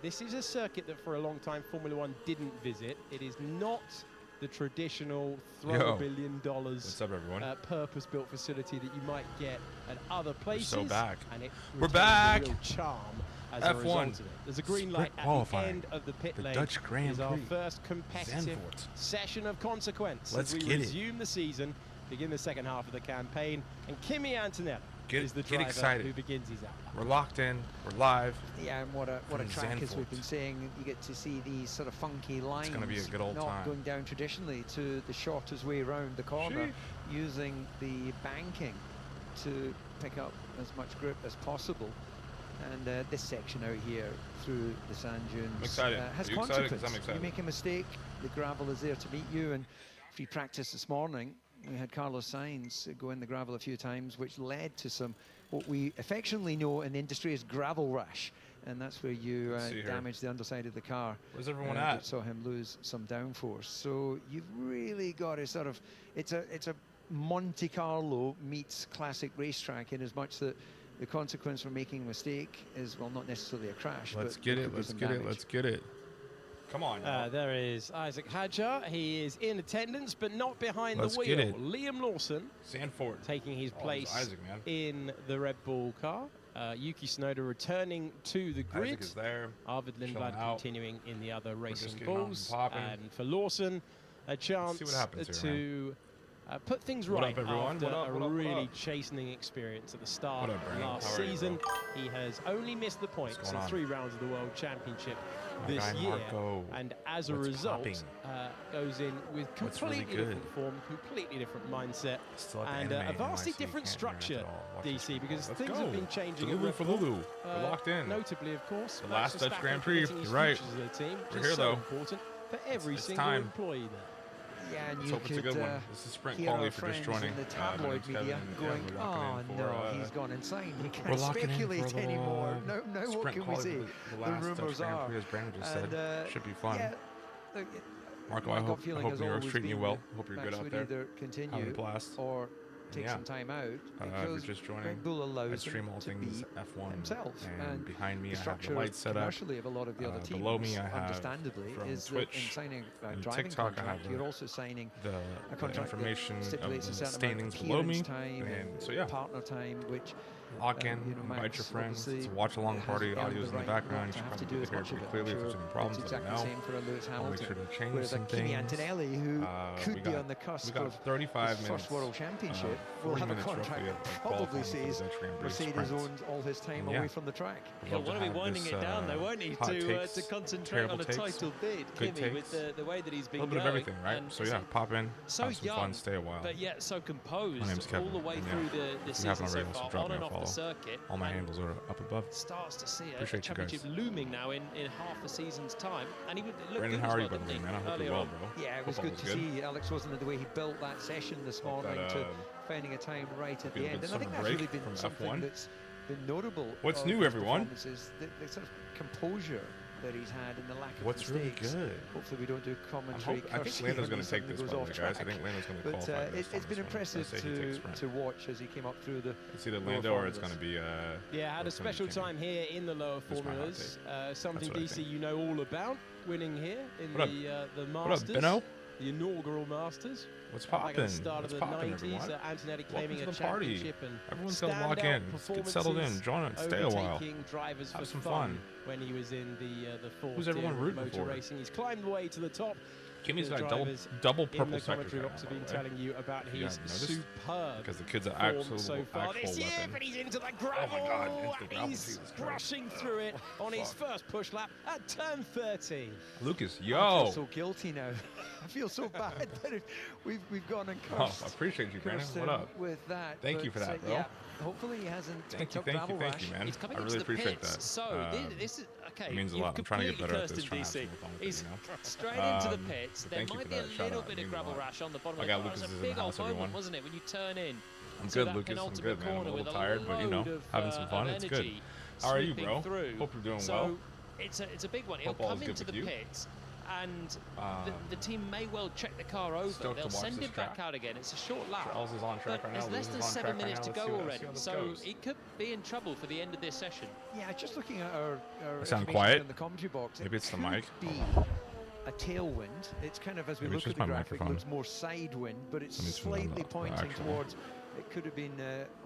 This is a circuit that for a long time Formula One didn't visit. It is not the traditional throw $1 billion What's up, everyone? Purpose-built facility that you might get at other places. We're so back. And it We're back. real charm as F1. a result of it. There's a green light at the end of the pit lane. Dutch Grand is our Prix. first competitive Zandvoort. session of consequence. Let's as we get resume the season, begin the second half of the campaign, and Kimi Antonelli is the driver excited. who begins his outlap. We're locked in. We're live. Yeah, and what a track, as we've Zandvoort. been saying. You get to see these sort of funky lines. It's going to be a good old not time. going down traditionally to the shortest way around the corner, using the banking to pick up as much grip as possible. And this section out here through the sand dunes I'm excited. has Are you excited? 'Cause consequence. I'm excited. You make a mistake, the gravel is there to meet you. And free practice this morning, we had Carlos Sainz go in the gravel a few times, which led to some what we affectionately know in the industry as gravel rash, and that's where you damage the underside of the car. Where's everyone at? Saw him lose some downforce. So you've really got to sort of, it's a Monte Carlo meets classic racetrack, in as much that the consequence for making a mistake is, well, not necessarily a crash. Let's but get it. Let's get it. Let's get it. Come on. There is Isaac Hadjar. He is in attendance, but not behind Let's the get wheel. it. Liam Lawson Zandvoort taking his place Isaac, man. in the Red Bull car. Yuki Tsunoda returning to the grid. Isaac is there. Arvid Lindblad continuing in the other racing getting on bulls. and popping. And for Lawson, a chance see what happens here, to put things What right up, everyone? after What up, what a up, what really up? chastening experience at the start What up, of Brandon? last How are you, season. bro? He has only missed the points going in on? 3 rounds of the World Championship this guy year, Marco. and as a What's result popping? goes in with What's really completely good? different form, completely different mindset, Still at the and anime a vastly NYC, different can't hear us structure, at all. Watch this. DC, because Let's things go. have been changing. Lulu at for Red Bull. Lulu. We're locked in. Notably, of course, The last Max Dutch Verstappen Grand Prix. committing his You're right. futures of the team, We're just here, so though. important for every It's single time. employee there. Yeah, and Let's you hope it's a could good one. This is sprint hear quality our for friends just joining. in the My tabloid name's media Kevin. going, we're oh locking in no, for, he's gone insane. He we're can't locking in speculate for the, anymore. Now what sprint can we quality say? for the The last rumours Dutch Grand are. Prix, as Brandon just And, said. Should be fun. Yeah, look, Marco, my I gut hope feeling New has York's always treating you been well. that Hope you're Max good out would there. either Having a continue blast. or take Yeah. some time out, If you're because just joining, Red Bull I allows stream him all to things be F1. himself. And behind me, the I have the structure lights set up. commercially of a lot of the other teams, Below me, I have understandly, from is that Twitch in signing a and driving TikTok, I contract, have you're also signing the a contract information that of stipulates the a certain amount standings of below me. appearance time And so, yeah. partner time, which Lock in, you know, invite Max your friends. obviously It's a watch-along party. has earned Audio's in the right background. not You to should have to probably do as hear much pretty of it. clearly I'm if there's sure any problems. it's Let me exactly the know. same for a Lewis I'll make Hamilton. sure to change Whereas a some Kimi things. Antonelli, who could we be got- on the cusp we got of 35 his minutes, first World Championship, will 40 have a minutes roughly contract of probably qualifying for the says Dutch Grand Prix Mercedes sprints. owns all his time And yeah. away from the track. He'll want to be winding it down, though, won't he, to concentrate on a title bid, good Kimi, with takes. the way that he's A been little bit of going. everything, right? And So yeah, pop in, so have some young, fun, stay a while. but yet so composed My name's Kevin. all the way Yeah. through the If you season haven't so already, far, drop on me and a off follow. the circuit. All my and handles are up above. starts to see a Appreciate you guys. championship looming now in half a season's time. And he would look Brandon, good how as are well, you, by the didn't way, he, man? I hope earlier you're well, on. bro. Yeah, it was Football good to was see Alex wasn't the way he built that session this morning that, to finding a time right at be a the good end. And I summer think that's break really been from something F1. that's been notable. What's of new, his everyone? performances, the sort of composure that he's had and the lack of What's really mistakes. good? Hopefully we don't do commentary. I think cursing Lando's when going he to take suddenly this, goes by the off way, guys. I track. think Lando's going to But qualify it's been impressive to watch as he came up through the It's either lower Lando or it's going formulas. to be... Yeah, had a special time here in the lower Here's my hot formulas. Something, what I DC, think. you know all about, winning here in What up? the What Masters. up, Benno? The inaugural Masters. What's Back poppin'? at the start of What's the poppin', 90s, everyone? Antonelli Welcome claiming to a the party. championship and Everyone's going to lock in. Let's get settled in. Join us. Stay a while. overtaking drivers Have for some fun fun. when he was in the fourth Who's everyone tier of rooting motor for? racing. He's climbed the way to the top. Kimmy's The got drivers double in purple the sectors commentary right box now, have been by the way. telling you about If you his hadn't noticed, superb because the kid's an form actual so far this year, weapon. but he's into the gravel, God, into the and gravel, he's Jesus Christ. rushing through it on his first push lap at turn 30. Lucas, I yo! feel so guilty now. I feel so bad that we've gone and Oh, cursed. I appreciate you, Brandon. cursed What him up? With that. Thank you for that, bro. Yeah, hopefully he hasn't Thank picked you, up thank gravel you, thank rash. you, man. He's coming I into really the appreciate pits, that. so this is okay. It means a you've lot. I'm trying to get completely better at cursed this, him, trying to have some DC. fun with it, He's you know? straight into the pits. so There thank you might for be a that. Shout little out. bit It of means a gravel lot. rash on the bottom I of the got car. Lucas It was in a the big house, old moment, everyone. wasn't it, when you turn in? I'm to good, that Lucas. I'm penultimate good, man. I'm a corner little with tired, but you know, load of, having some fun. of It's good. energy How are you, sweeping bro? through. Hope you're doing so well. it's a big one. He'll Hope all's come good into with the you. pits, and the team may well check the car over. They'll send him back out again. It's a short lap. Charles is on track right now. There's less than 7 minutes to go already, so he could be in trouble for the end of this session. Yeah, just looking at our sound quiet in the commentary box. Maybe it's the mic. Be a tailwind. It's kind of, as we Maybe look at the graphic, microphone. looks more side wind, but it's slightly pointing towards. It could have been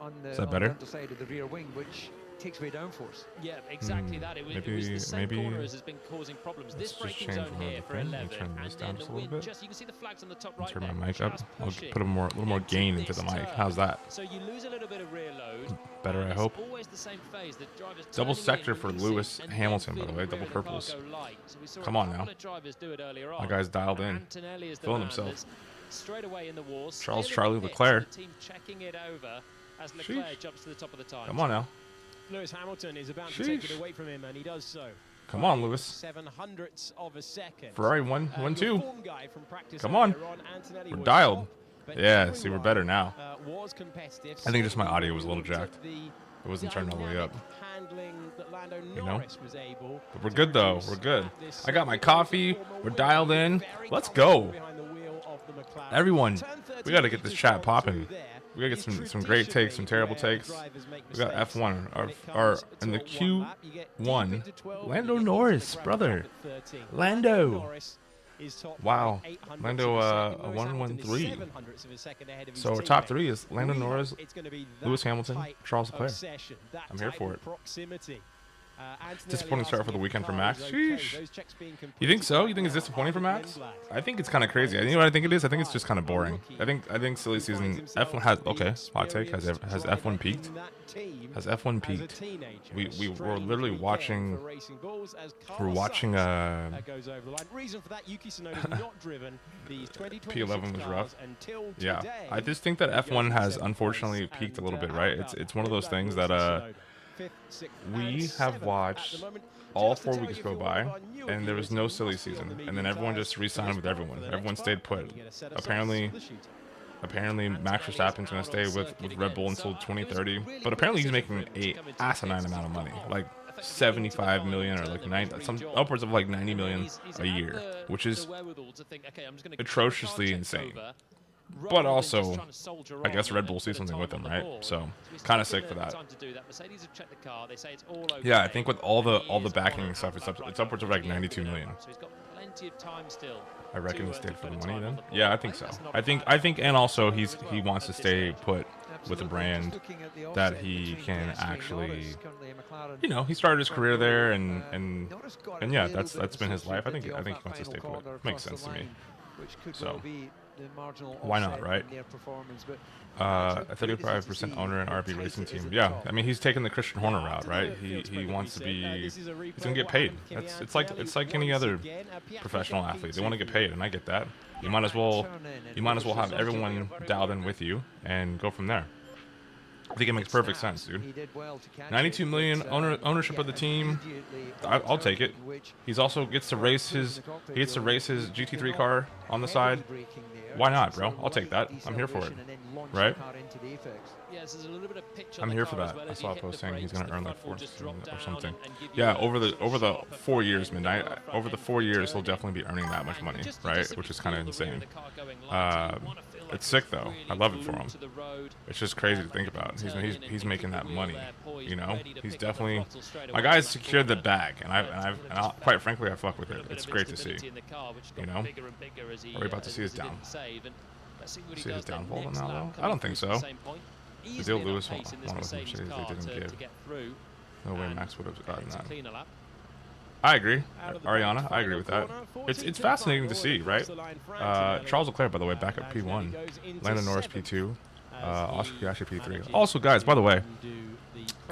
on the underside of the rear wing, which takes away downforce. Yeah, exactly that. It was the same corner as has been causing problems. This braking zone here for 11, and then the wind. Just you can see the flags on the top right. Turn my mic up. I'll put a little more gain into the mic. How's that? So you lose a little bit of rear load. Better, I hope. Always the same phase. The drivers double sector for Lewis Hamilton, by the way. Double purples. Come on now. My guy's dialed in, feeling himself. Straight away in the walls. Charlie Leclerc. The team checking it over as Leclerc jumps to the top of the time. Come on now. Lewis Hamilton is about to take it away from him, and he does so. Come on, Lewis. 7/100ths of a second. Ferrari 1-2. Come on. We're dialed. Yeah, see, we're better now. I think just my audio was a little jacked. It wasn't turned all the way up. You know? But we're good, though. We're good. I got my coffee. We're dialed in. Let's go. Everyone, we got to get this chat popping. We got to get some great takes, some terrible takes. We got F1. Our in the Q1, Lando Norris, brother. Lando. Wow. Lando a 1-1-3. So our top 3 is Lando Norris, Lewis Hamilton, Charles Leclerc. I'm here for it. Disappointing start for the weekend for Max. Sheesh. You think so? You think it's disappointing for Max? I think it's kind of crazy. You know what I think it is? I think it's just kind of boring. I think silly season F1 has hot take. Has F1 peaked? Has F1 peaked? We were literally watching. We're watching P11 was rough. Yeah, I just think that F1 has unfortunately peaked a little bit. Right? It's one of those things that we have watched all 4 weeks go by, and there was no silly season, and then everyone just re-signed with everyone. Everyone stayed put. Apparently Max Verstappen's going to stay with Red Bull until 2030, but apparently he's making a asinine amount of money, like 75 million or like upwards of like 90 million a year, which is atrociously insane. But also, I guess Red Bull sees something with him, right? So, kind of sick for that. Yeah, I think with all the backing and stuff, it's upwards of like 92 million. I reckon he stayed for the money then. Yeah, I think so. I think, and also he wants to stay put with a brand that he can actually, you know, he started his career there, and yeah, that's been his life. I think he wants to stay put. Makes sense to me. So. Why not, right? A 35% owner in RB Racing Team. Yeah, I mean he's taking the Christian Horner route, right? He wants to be. He's gonna get paid. It's like any other professional athlete. They want to get paid, and I get that. You might as well have everyone dialed in with you and go from there. I think it makes perfect sense, dude. 92 million ownership of the team. I'll take it. He's also gets to race his GT3 car on the side. Why not, bro? I'll take that. I'm here for it. Right? I'm here for that. I saw a post saying he's gonna earn like 4 or something. Yeah, over the 4 years, man. Over the 4 years, he'll definitely be earning that much money, right? Which is kind of insane. It's sick though. I love it for him. It's just crazy to think about. He's making that money. You know, he's definitely. My guy's secured the bag, and I'll, quite frankly, I fuck with it. It's great to see. You know, are we about to see his see his downfall now though? I don't think so. The deal Lewis wanted with Mercedes, they didn't give. No way Max would have gotten that. I agree, Ariana. I agree with that. It's fascinating to see, right? Charles Leclerc, by the way, back at P1. Lando Norris P2. Oscar Piastri P3. Also, guys, by the way,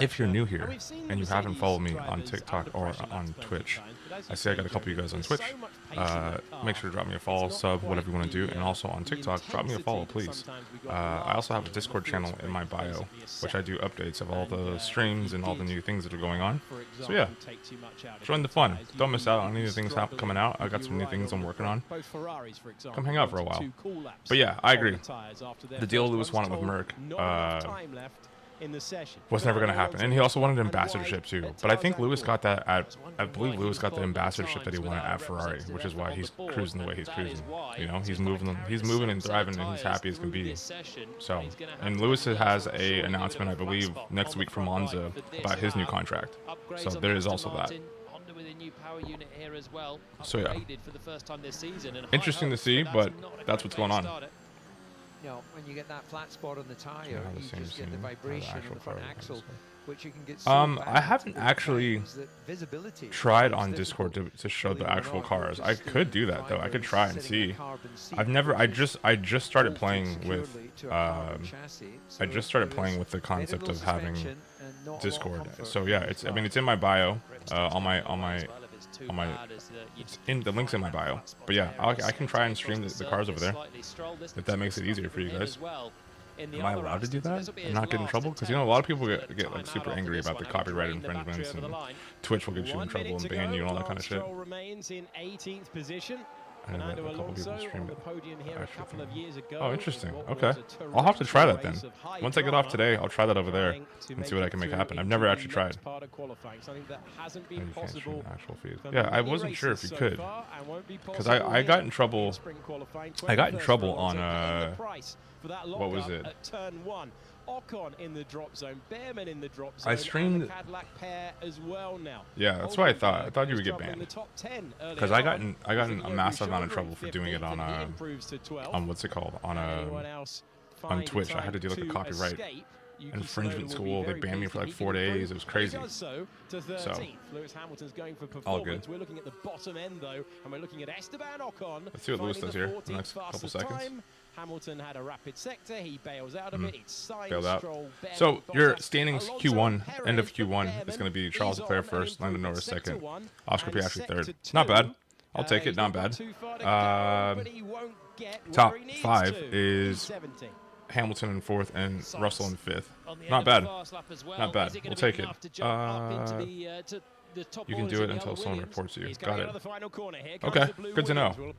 if you're new here and you haven't followed me on TikTok or on Twitch, I see I got a couple of you guys on Twitch. Make sure to drop me a follow, sub, whatever you want to do. And also on TikTok, drop me a follow, please. I also have a Discord channel in my bio, which I do updates of all the streams and all the new things that are going on. So yeah, join the fun. Don't miss out on any of the things coming out. I got some new things I'm working on. Come hang out for a while. But yeah, I agree. The deal Lewis wanted with Merck. in the session. Was never going to happen. And he also wanted ambassadorship too. But I think Lewis got that at, I believe Lewis got the ambassadorship that he wanted at Ferrari, which is why he's cruising the way he's cruising. You know, he's moving and thriving, and he's happy as can be. So, and Lewis has a announcement, I believe, next week from Monza about his new contract. So there is also that. So yeah, interesting to see, but that's what's going on. You know, when you get that flat spot on the tire, you just get the vibration on the front axle, which you can get so I haven't actually tried on Discord to show the actual cars. I could do that though. I could try and see. I just started playing with the concept of having Discord. So yeah, it's in my bio, the link's in my bio. But yeah, I can try and stream the cars over there if that makes it easier for you guys. Am I allowed to do that and not get in trouble? Because, you know, a lot of people get like super angry about the copyright infringements, and Twitch will get you in trouble and ban you and all that kind of shit. I know that a couple people streamed it. Oh, interesting. Okay. I'll have to try that then. Once I get off today, I'll try that over there and see what I can make happen. I've never actually tried. Oh, you can't stream actual feed. Yeah, I wasn't sure if you could. Because I got in trouble. I got in trouble on, what was it? Ocon in the drop zone, Behrman in the drop zone. I streamed Cadillac pair as well now. Yeah, that's what I thought. I thought you would get banned. Because I got in a massive amount of trouble for doing it on what's it called? On Twitch. I had to do like a copyright infringement school. They banned me for like 4 days. It was crazy. So Lewis Hamilton's going for all good. We're looking at the bottom end though, and we're looking at Esteban Ocon. Let's see what Lewis does here in the next couple seconds. Hamilton had a rapid sector. He bails out of it. It's bailed out. So your standings Q1, end of Q1 is going to be Charles Leclerc first, Lando Norris second, Oscar Piastri third. Not bad. I'll take it. Not bad. Top 5 is Hamilton in 4th and Russell in 5th. Not bad. Not bad. We'll take it. You can do it until someone reports you. Got it. Okay, good to know.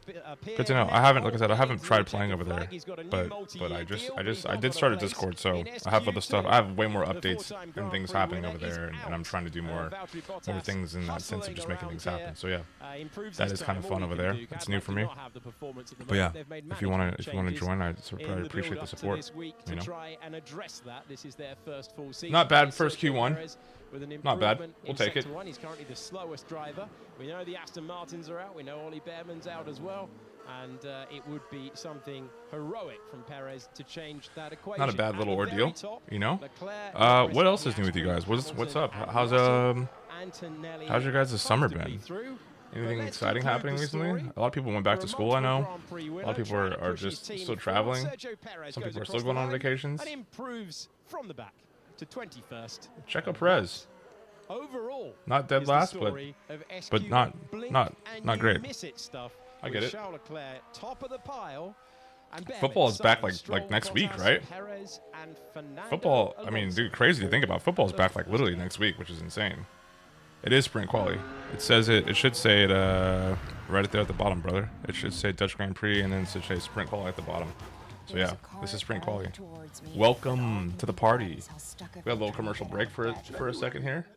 Good to know. I haven't, like I said, I haven't tried playing over there, but I did start a Discord, so I have other stuff. I have way more updates and things happening over there, and I'm trying to do more things in that sense of just making things happen. So yeah, that is kind of fun over there. It's new for me. But yeah, if you want to join, I appreciate the support. You know, not bad first Q1. Not bad. We'll take it. He's currently the slowest driver. We know the Aston Martins are out. We know Ollie Behrman's out as well. And it would be something heroic from Perez to change that equation. Not a bad little ordeal, you know. What else is new with you guys? What's up? How's your guys' summer been? Anything exciting happening recently? A lot of people went back to school, I know. A lot of people are just still traveling. Some people are still going on vacations. And improves from the back to 21st. Checo Perez. Overall, not dead last, but not great. I get it. Football is back like next week, right? Football, I mean, dude, crazy to think about. Football is back like literally next week, which is insane. It is sprint quali. It says it should say it right there at the bottom, brother. It should say Dutch Grand Prix, and then it should say sprint quali at the bottom. So yeah, this is sprint quali. Welcome to the party. We had a little commercial break for a second here.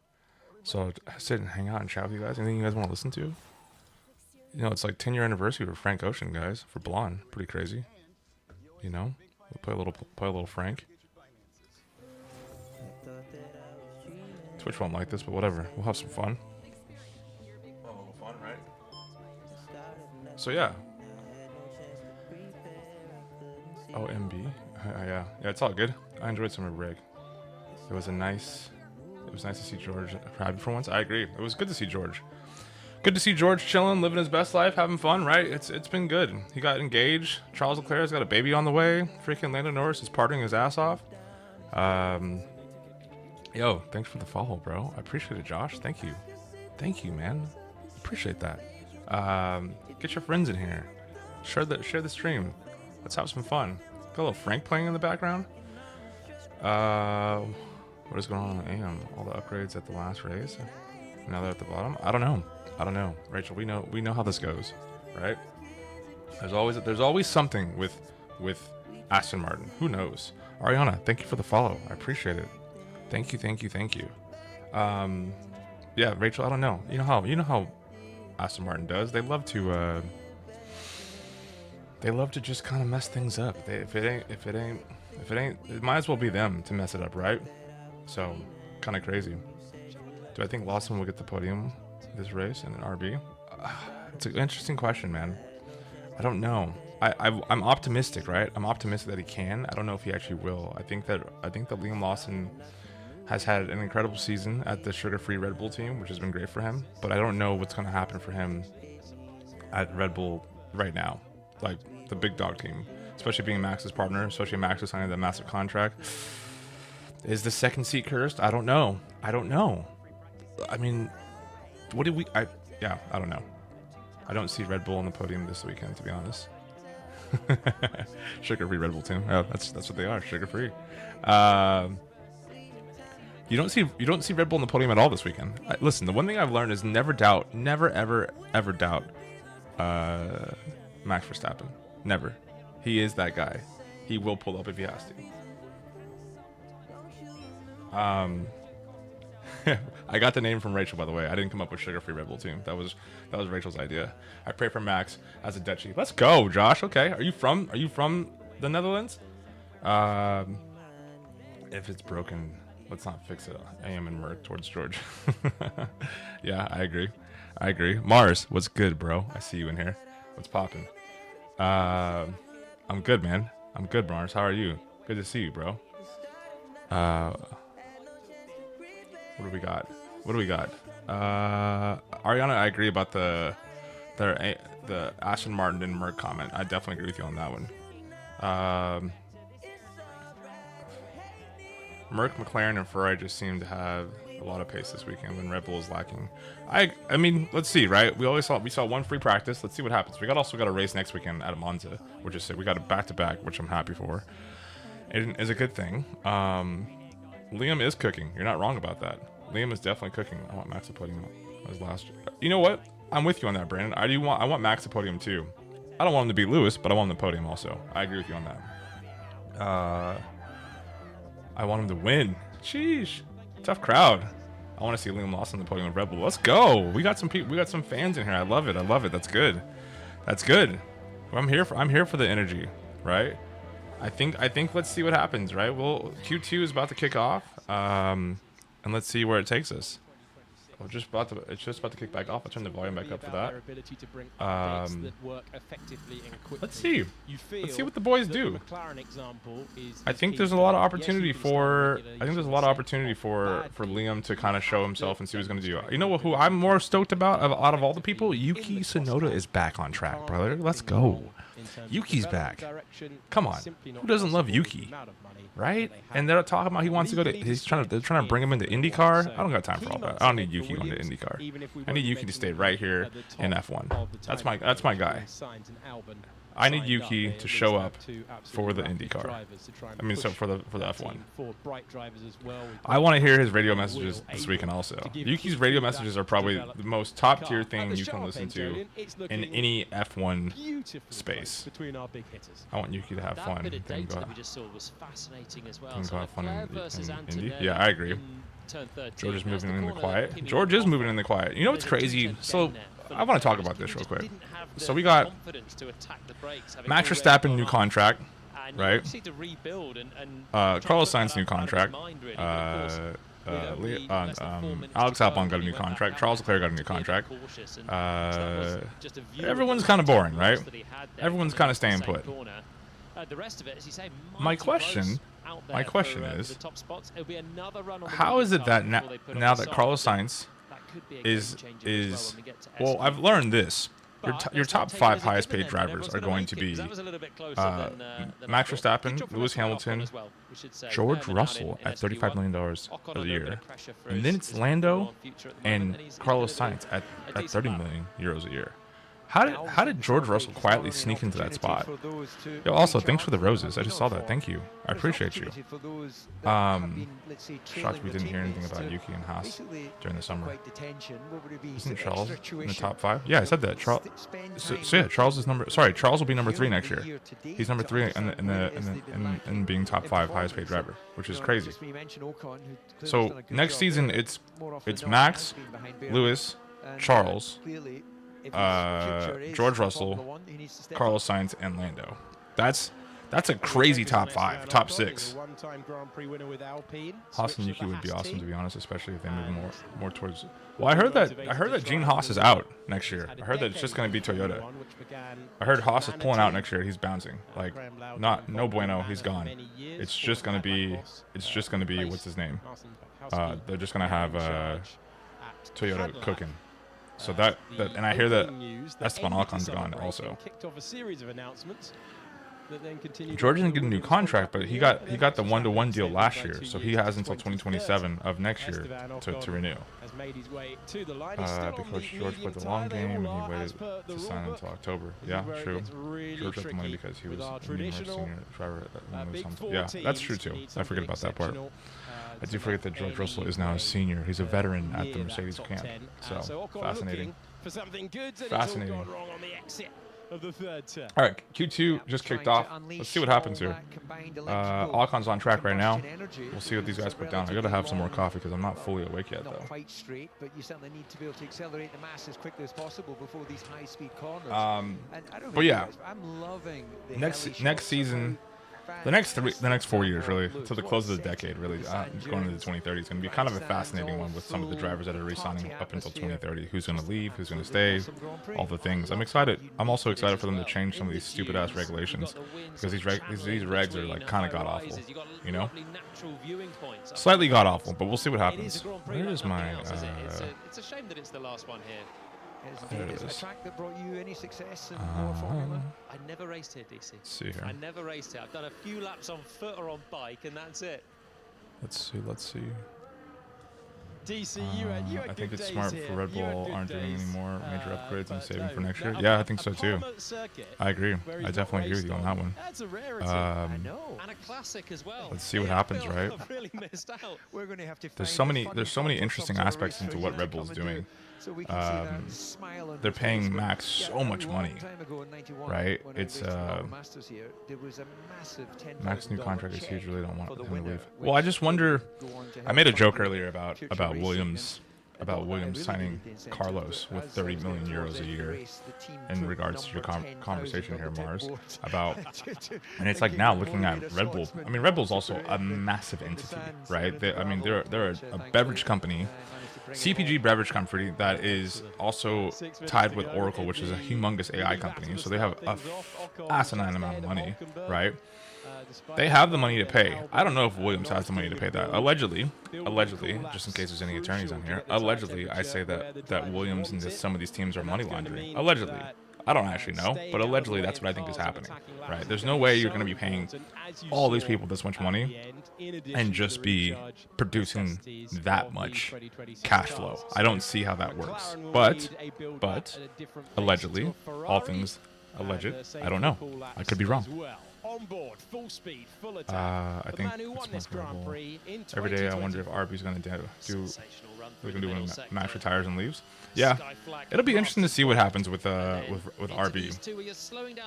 So I sit and hang out and chat with you guys. Anything you guys want to listen to? You know, it's like 10-year anniversary for Frank Ocean, guys, for Blonde. Pretty crazy. You know, we'll play a little Frank. Twitch won't like this, but whatever. We'll have some fun. A little fun, right? So yeah. OMB. Yeah, it's all good. I enjoyed summer break. It was nice to see George happy for once. I agree. It was good to see George. Good to see George chilling, living his best life, having fun, right? It's been good. He got engaged. Charles Leclerc's got a baby on the way. Freaking Lando Norris is partying his ass off. Yo, thanks for the follow, bro. I appreciate it, Josh. Thank you, man. Appreciate that. Get your friends in here. Share the stream. Let's have some fun. Got a little Frank playing in the background. What is going on in the AM? All the upgrades at the last race. Now they're at the bottom. I don't know. Rachel, we know how this goes, right? There's always something with Aston Martin. Who knows? Ariana, thank you for the follow. I appreciate it. Thank you. Yeah, Rachel, I don't know. You know how Aston Martin does. They love to just kind of mess things up. If it ain't, it might as well be them to mess it up, right? So, kind of crazy. Do I think Lawson will get the podium this race in an RB? It's an interesting question, man. I don't know. I'm optimistic, right? I'm optimistic that he can. I don't know if he actually will. I think that Liam Lawson has had an incredible season at the sugar-free Red Bull team, which has been great for him. But I don't know what's going to happen for him at Red Bull right now, like the big dog team, especially being Max's partner, especially Max is signing that massive contract. Is the second seat cursed? I don't know. I mean, what did we? I don't know. I don't see Red Bull on the podium this weekend, to be honest. Sugar-free Red Bull team. Yeah, that's what they are. Sugar-free. You don't see Red Bull on the podium at all this weekend. Listen, the one thing I've learned is never ever doubt Max Verstappen. Never. He is that guy. He will pull up if he has to. I got the name from Rachel, by the way. I didn't come up with sugar-free Red Bull team. That was Rachel's idea. I pray for Max as a Dutchie. Let's go, Josh. Okay. Are you from the Netherlands? If it's broken, let's not fix it. I am in Merc towards George. Yeah, I agree. Mars, what's good, bro? I see you in here. What's poppin'? I'm good, man. I'm good, Mars. How are you? Good to see you, bro. What do we got? Ariana, I agree about the Aston Martin and Merc comment. I definitely agree with you on that one. Merc, McLaren, and Ferrari just seem to have a lot of pace this weekend when Red Bull is lacking. I mean, let's see, right? We saw one free practice. Let's see what happens. We also got a race next weekend at Monza, which is we got a back-to-back, which I'm happy for. It is a good thing. Liam is cooking. You're not wrong about that. Liam is definitely cooking. I want Max to podium as last. You know what? I'm with you on that, Brandon. I want Max to podium too. I don't want him to beat Lewis, but I want him to podium also. I agree with you on that. I want him to win. Sheesh. Tough crowd. I want to see Liam Lawson on the podium with Red Bull. Let's go. We got some people. We got some fans in here. I love it. That's good. I'm here for the energy, right? I think let's see what happens, right? Well, Q2 is about to kick off, and let's see where it takes us. It's just about to kick back off. I'll turn the volume back up for that. Let's see. Let's see what the boys do. I think there's a lot of opportunity for Liam to kind of show himself and see what he's going to do. You know who I'm more stoked about out of all the people? Yuki Tsunoda is back on track, brother. Let's go. Yuki's back. Come on. Who doesn't love Yuki? Right? And they're talking about he wants to go to. They're trying to bring him into IndyCar. I don't got time for all that. I don't need Yuki on the IndyCar. I need Yuki to stay right here in F1. That's my guy. I need Yuki to show up for the IndyCar. I mean, so for the F1. I want to hear his radio messages this weekend also. Yuki's radio messages are probably the most top tier thing you can listen to in any F1 space. I want Yuki to have fun. Then go have fun in Indy. Yeah, I agree. George is moving in the quiet. George is moving in the quiet. You know what's crazy? So I want to talk about this real quick. So we got Max Verstappen new contract, right? Carlos Sainz new contract. Alex Albon got a new contract. Charles Leclerc got a new contract. Everyone's kind of boring, right? Everyone's kind of staying put. My question is, how is it that now that Carlos Sainz is well, I've learned this. Your top 5 highest paid drivers are going to be Max Verstappen, Lewis Hamilton, George Russell at $35 million a year, and then it's Lando and Carlos Sainz at 30 million euros a year. How did George Russell quietly sneak into that spot? Yo, also, thanks for the roses. I just saw that. Thank you. I appreciate you. Shocked we didn't hear anything about Yuki and Haas during the summer. Isn't Charles in the top 5? Yeah, I said that. So yeah, Charles is Charles will be number 3 next year. He's number 3 in being top 5 highest paid driver, which is crazy. So next season it's Max, Lewis, Charles, George Russell, Carlos Sainz, and Lando. That's a crazy top 5, top 6. Haas and Yuki would be awesome, to be honest, especially if they move more towards. Well, I heard that Gene Haas is out next year. I heard that it's just going to be Toyota. I heard Haas is pulling out next year. He's bouncing. Like, no bueno. He's gone. It's just going to be what's his name? They're just going to have Toyota cooking. So that and I hear that Esteban Ocon's gone also. George didn't get a new contract, but he got the 1-to-1 deal last year, so he has until 2027 of next year to renew. Because George played the long game and he waited to sign until October. Yeah, true. George got the money because he was a senior driver at Yeah, that's true too. I forget about that part. I do forget that George Russell is now a senior. He's a veteran at the Mercedes camp. So fascinating. Fascinating. All right, Q2 just kicked off. Let's see what happens here. Ocon's on track right now. We'll see what these guys put down. I gotta have some more coffee because I'm not fully awake yet, though. Quite straight, but you certainly need to be able to accelerate the mass as quickly as possible before these high-speed corners. But yeah, I'm loving next season. The next 4 years, really, to the close of the decade, really, going into the 2030s, is going to be kind of a fascinating one with some of the drivers that are re-signing up until 2030. Who's going to leave? Who's going to stay? All the things. I'm excited. I'm also excited for them to change some of these stupid-ass regulations because these regs are like kind of god-awful, you know? Slightly god-awful, but we'll see what happens. Where is my? It's a shame that it's the last one here. Is it a track that brought you any success in more Formula? I never raced here, DC. Let's see here. I never raced here. I've done a few laps on foot or on bike, and that's it. Let's see. DC, you I think it's smart for Red Bull aren't doing any more major upgrades and saving for next year. Yeah, I think so too. I agree. I definitely agree with you on that one. That's a rarity. And a classic as well. Let's see what happens, right? Really missed out. We're going to have to there's so many interesting aspects into what Red Bull's doing. They're paying Max so much money, right? It's Max's new contract is huge. Really don't want him to leave. Well, I just wonder. I made a joke earlier about Williams signing Carlos with 30 million euros a year in regards to your conversation here, Mars, about, and it's like now looking at Red Bull. I mean, Red Bull's also a massive entity, right? They're a beverage company, CPG beverage company that is also tied with Oracle, which is a humongous AI company. So they have a asinine amount of money, right? They have the money to pay. I don't know if Williams has the money to pay that. Allegedly, just in case there's any attorneys on here, allegedly, I say that Williams and some of these teams are money laundering. Allegedly. I don't actually know, but allegedly that's what I think is happening, right? There's no way you're going to be paying all these people this much money and just be producing that much cash flow. I don't see how that works. But allegedly, all things alleged, I don't know. I could be wrong. I think it's more every day I wonder if RB's going to do when Max retires and leaves. Yeah, it'll be interesting to see what happens with RB.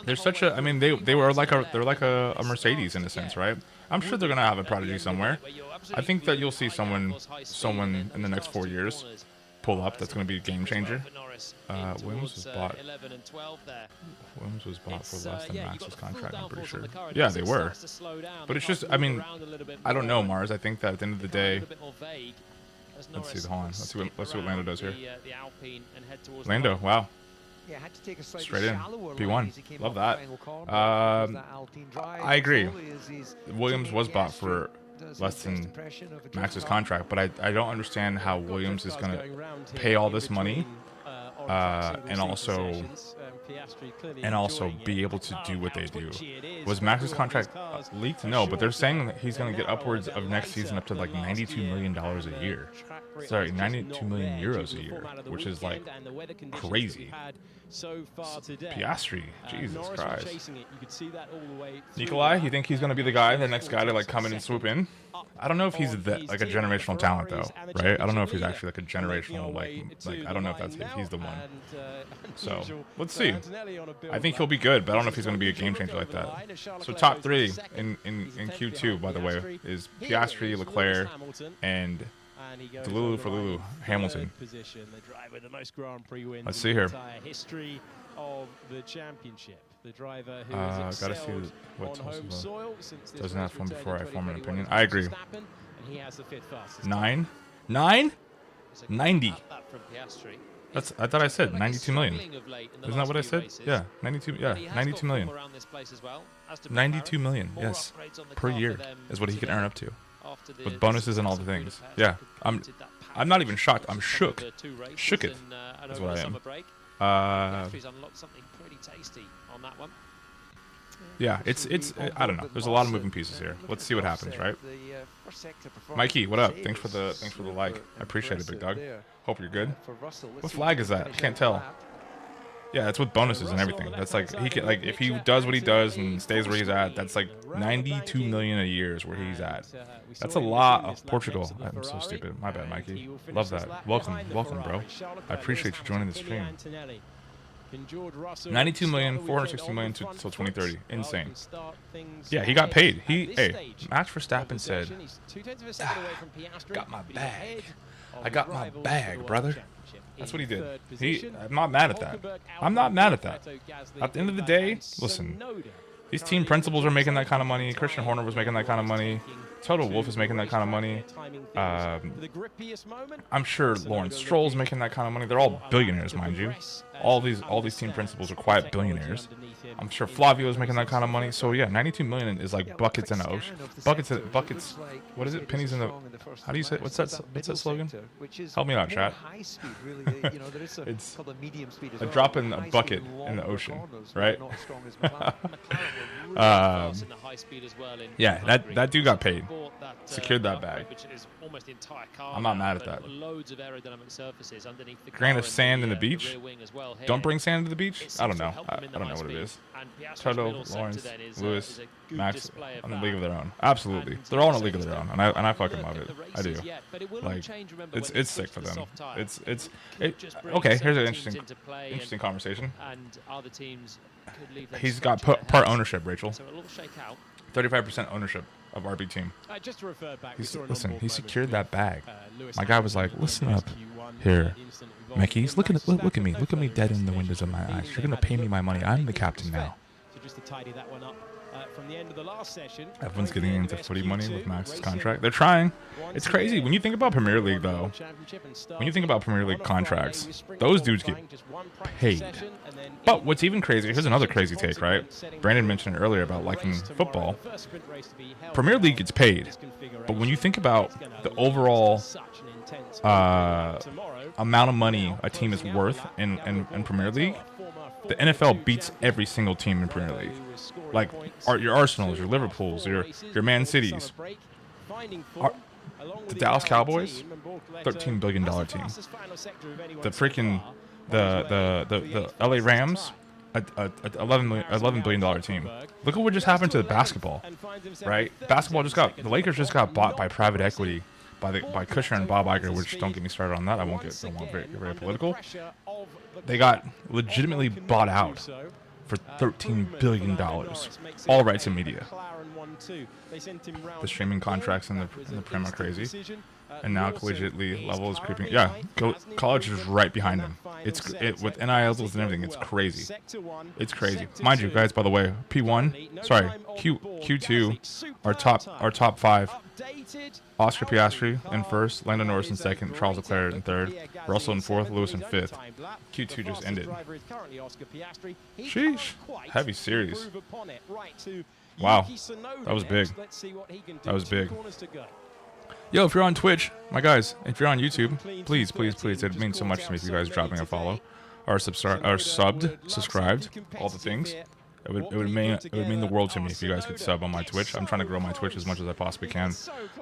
They're such a, I mean, they're like a Mercedes in a sense, right? I'm sure they're going to have a prodigy somewhere. I think that you'll see someone in the next 4 years pull up that's going to be a game changer. Williams was bought for less than Max's contract, I'm pretty sure. Yeah, they were. But it's just, I mean, I don't know, Mars. I think that at the end of the day, let's see what Lando does here. Lando, wow. Straight in, P1. Love that. I agree. Williams was bought for less than Max's contract, but I don't understand how Williams is going to pay all this money and also and also be able to do what they do. Was Max's contract leaked? No, but they're saying that he's going to get upwards of next season up to like $92 million a year. Sorry, 92 million euros a year, which is like crazy. Piastri, Jesus Christ. Nikolai, you think he's going to be the guy, the next guy to like come in and swoop in? I don't know if he's like a generational talent though, right? I don't know if he's actually like a generational like I don't know if he's the one. So let's see. I think he'll be good, but I don't know if he's going to be a game changer like that. So top 3 in Q2, by the way, is Piastri, Leclerc, and Delulu for Lulu, Hamilton. Let's see here. The driver who gotta see what doesn't have fun before I form an opinion. I agree. 9? 90. That's, I thought I said 92 million. Isn't that what I said? Yeah, 92. Yeah, 92 million. 92 million. Yes, per year is what he can earn up to, with bonuses and all the things. Yeah, I'm not even shocked. I'm shook. Shooketh is what I am. Yeah, it's I don't know. There's a lot of moving pieces here. Let's see what happens, right? Mikey, what up? Thanks for the like. I appreciate it, big dog. Hope you're good. What flag is that? I can't tell. Yeah, it's with bonuses and everything. That's like he can, like, if he does what he does and stays where he's at, that's like 92 million a year is where he's at. That's a lot of Portugal. I'm so stupid. My bad, Mikey. Love that. Welcome, bro. I appreciate you joining the stream. 92 million, 460 million till 2030. Insane. Yeah, he got paid. Hey, Max Verstappen said, got my bag. I got my bag, brother. That's what he did. I'm not mad at that. I'm not mad at that. At the end of the day, listen, these team principals are making that kind of money. Christian Horner was making that kind of money. Toto Wolff is making that kind of money. I'm sure Lawrence Stroll's making that kind of money. They're all billionaires, mind you. All these team principals are quiet billionaires. I'm sure Flavio is making that kind of money. So yeah, 92 million is like buckets in the ocean. Buckets. What is it? Pennies in the. How do you say it? What's that slogan? Help me out, chat. It's a drop in a bucket in the ocean, right? Yeah, that dude got paid. Secured that bag. I'm not mad at that. Grain of sand in the beach. Don't bring sand to the beach. I don't know. I don't know what it is. Toto, Lawrence, Lewis, Max, on a league of their own. Absolutely, they're all in a league of their own, and I fucking love it. I do. Like, it's sick for them. Okay, here's an interesting conversation. He's got part ownership, Rachel. 35% ownership of RB team. Just to refer back, listen, he secured that bag. My guy was like, listen up here, Mickey, look at me dead in the windows of my eyes. You're gonna pay me my money. I'm the captain now. So just to tidy that one up. From the end of the last session, everyone's getting into footy money with Max's contract. They're trying. It's crazy when you think about Premier League, though. When you think about Premier League contracts, those dudes get paid. But what's even crazier, here's another crazy take, right? Brandon mentioned earlier about liking football. Premier League gets paid, but when you think about the overall amount of money a team is worth in Premier League, the NFL beats every single team in Premier League. Like your Arsenals, your Liverpools, your Man Cities. The Dallas Cowboys, $13 billion team. The freaking the LA Rams, a $11 billion team. Look at what just happened to the basketball, right? The Lakers just got bought by private equity by Kushner and Bob Iger, which don't get me started on that. I won't get very political. They got legitimately bought out for $13 billion. All rights and media. The streaming contracts in the Prem are crazy. And now collegiate level is creeping. Yeah, college is right behind them. With NILs and everything, it's crazy. It's crazy. Mind you, guys, by the way, Q2, our top 5. Oscar Piastri in first, Lando Norris in second, Charles Leclerc in third, Russell in fourth, Lewis in fifth. Q2 just ended. Sheesh. Heavy series. Wow. That was big. That was big. Yo, if you're on Twitch, my guys, if you're on YouTube, please, it means so much to me if you guys are dropping a follow. are subscribed, all the things. It would mean the world to me if you guys could sub on my Twitch. I'm trying to grow my Twitch as much as I possibly can.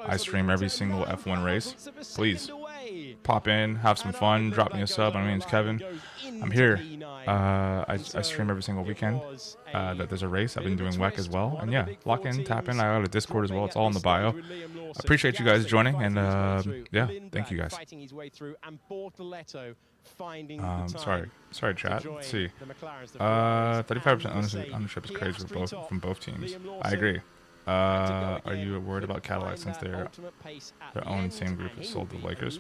I stream every single F1 race. Please pop in, have some fun, drop me a sub. My name's Kevin. I'm here. I stream every single weekend that there's a race. I've been doing WEC as well. And yeah, lock in, tap in. I got a Discord as well. It's all in the bio. I appreciate you guys joining. And yeah, thank you guys. Sorry, chat. Let's see. 35% ownership is crazy from both teams. I agree. Are you worried about Cadillac since their own same group has sold the Lakers?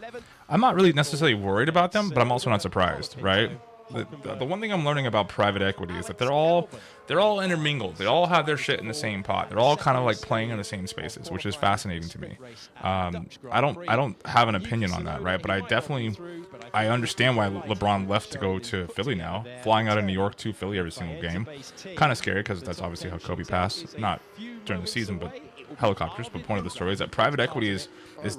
I'm not really necessarily worried about them, but I'm also not surprised, right? The one thing I'm learning about private equity is that they're all intermingled. They all have their shit in the same pot. They're all kind of like playing in the same spaces, which is fascinating to me. I don't have an opinion on that, right? But I understand why LeBron left to go to Philly now, flying out of New York to Philly every single game. Kind of scary because that's obviously how Kobe passed, not during the season, but helicopters. But point of the story is that private equity is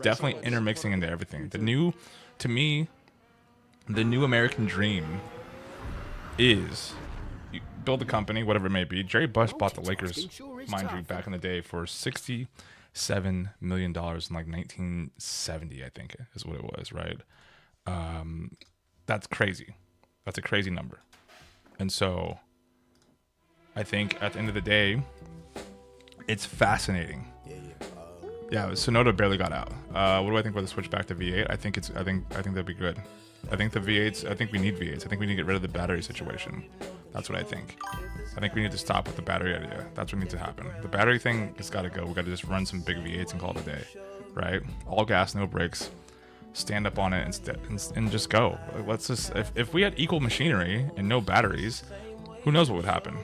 definitely intermixing into everything. To me, the new American dream is you build a company, whatever it may be. Jerry Buss bought the Lakers, mind you, back in the day for $67 million in like 1970, I think is what it was, right? That's crazy. That's a crazy number. And so I think at the end of the day, it's fascinating. Yeah, Sonoda barely got out. What do I think about the switch back to V8? I think that'd be good. I think the V8s, I think we need V8s. I think we need to get rid of the battery situation. That's what I think. I think we need to stop with the battery idea. That's what needs to happen. The battery thing has got to go. We got to just run some big V8s and call it a day, right? All gas, no brakes. Stand up on it and just go. Let's just, if we had equal machinery and no batteries, who knows what would happen?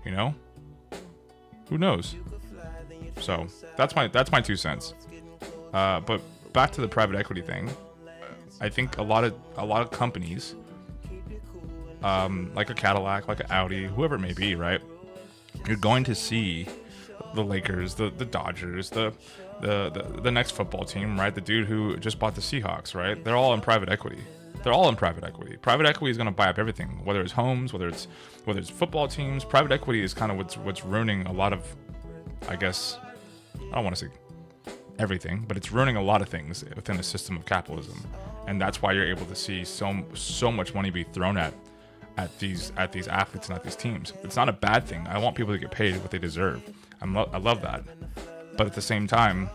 You know? Who knows? So that's my 2 cents. But back to the private equity thing. I think a lot of companies, like a Cadillac, like an Audi, whoever it may be, right? You're going to see the Lakers, the Dodgers, the next football team, right? The dude who just bought the Seahawks, right? They're all in private equity. Private equity is going to buy up everything, whether it's homes, whether it's football teams. Private equity is kind of what's ruining a lot of, I guess, I don't want to say everything, but it's ruining a lot of things within a system of capitalism. And that's why you're able to see so much money be thrown at these athletes and at these teams. It's not a bad thing. I want people to get paid what they deserve. I love that. But at the same time,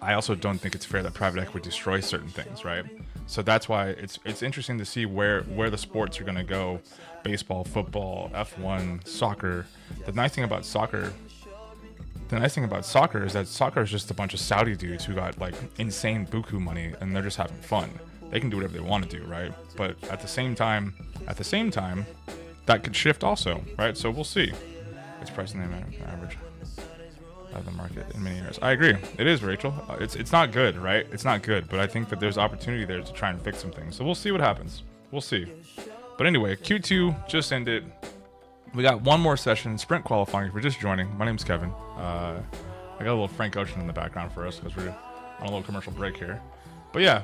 I also don't think it's fair that private equity destroys certain things, right? So that's why it's interesting to see where the sports are going to go. Baseball, football, F1, soccer. The nice thing about soccer is that soccer is just a bunch of Saudi dudes who got like insane buku money and they're just having fun. They can do whatever they want to do, right? But at the same time, that could shift also, right? So we'll see. It's pricing the average of the market in many years. I agree. It is, Rachel. It's not good, right? It's not good, but I think that there's opportunity there to try and fix some things. So we'll see what happens. We'll see. But anyway, Q2 just ended. We got one more session, sprint qualifying. If you're just joining, my name's Kevin. I got a little Frank Ocean in the background for us because we're on a little commercial break here. But yeah,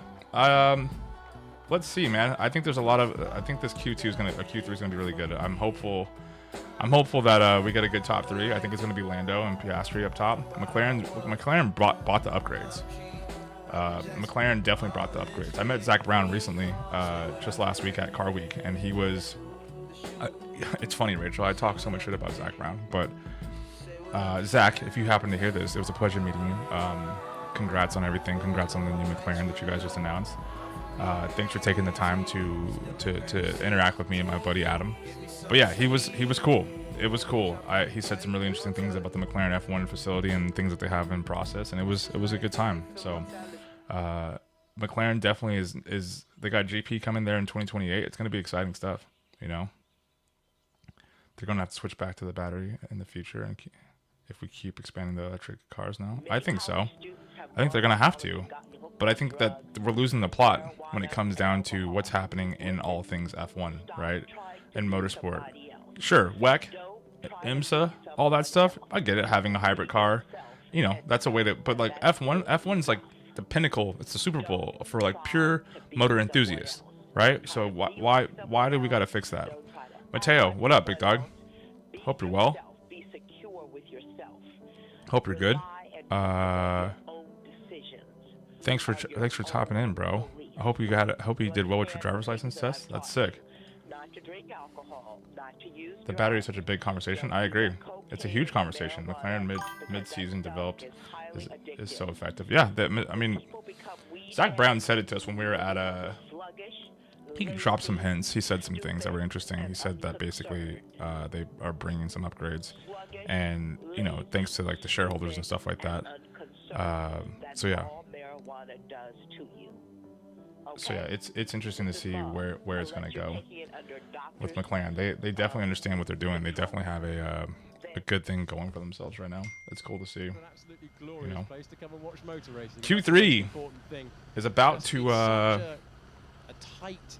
let's see, man. I think there's a lot of. I think this Q3 is gonna be really good. I'm hopeful that we get a good top three. I think it's gonna be Lando and Piastri up top. McLaren bought the upgrades. McLaren definitely brought the upgrades. I met Zach Brown recently, just last week at Car Week, and he was. It's funny, Rachel. I talk so much shit about Zach Brown, but Zach, if you happen to hear this, it was a pleasure meeting you. Congrats on everything. Congrats on the new McLaren that you guys just announced. Thanks for taking the time to interact with me and my buddy Adam. But yeah, he was cool. It was cool. He said some really interesting things about the McLaren F1 facility and things that they have in process, and it was a good time. So McLaren definitely is. They got GP coming there in 2028. It's going to be exciting stuff. You know, they're going to have to switch back to the battery in the future, and if we keep expanding the electric cars now, I think so. I think they're going to have to. But I think that we're losing the plot when it comes down to what's happening in all things F1, right? And motorsport. Sure, WEC, IMSA, all that stuff. I get it, having a hybrid car. You know, that's a way to... But like F1's like the pinnacle. It's the Super Bowl for like pure motor enthusiasts, right? So why do we got to fix that? Mateo, what up, big dog? Hope you're well. Hope you're good. Thanks for topping in, bro. I hope you did well with your driver's license test. That's sick. The battery is such a big conversation. I agree. It's a huge conversation. McLaren mid-season developed is so effective. Yeah, I mean, Zach Brown said it to us when we were at he dropped some hints. He said some things that were interesting. He said that basically they are bringing some upgrades, and you know, thanks to like the shareholders and stuff like that. So yeah, it's interesting to see where it's going to go with McLaren. They definitely understand what they're doing. They definitely have a good thing going for themselves right now. It's cool to see. You know, Q3 is about to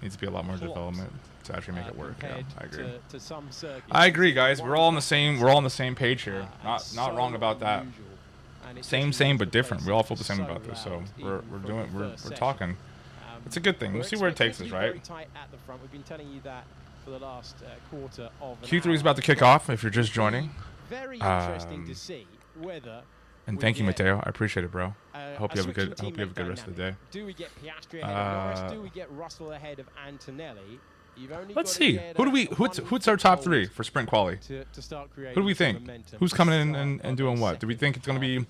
needs to be a lot more development to actually make it work. Yeah, I agree. I agree, guys. We're all on the same page here. Not wrong about that. Same but different. We all feel the same about this. So we're talking. It's a good thing. We'll see where it takes us, right? Q3 is about to kick off. If you're just joining. Very interesting to see whether. And thank you, Mateo. I appreciate it, bro. I hope you have a good rest of the day. Do we get Piastri ahead of Norris? Do we get Russell ahead of Antonelli? Let's see. Who's our top three for sprint quali? Who do we think? Who's coming in and doing what? Do we think it's going to be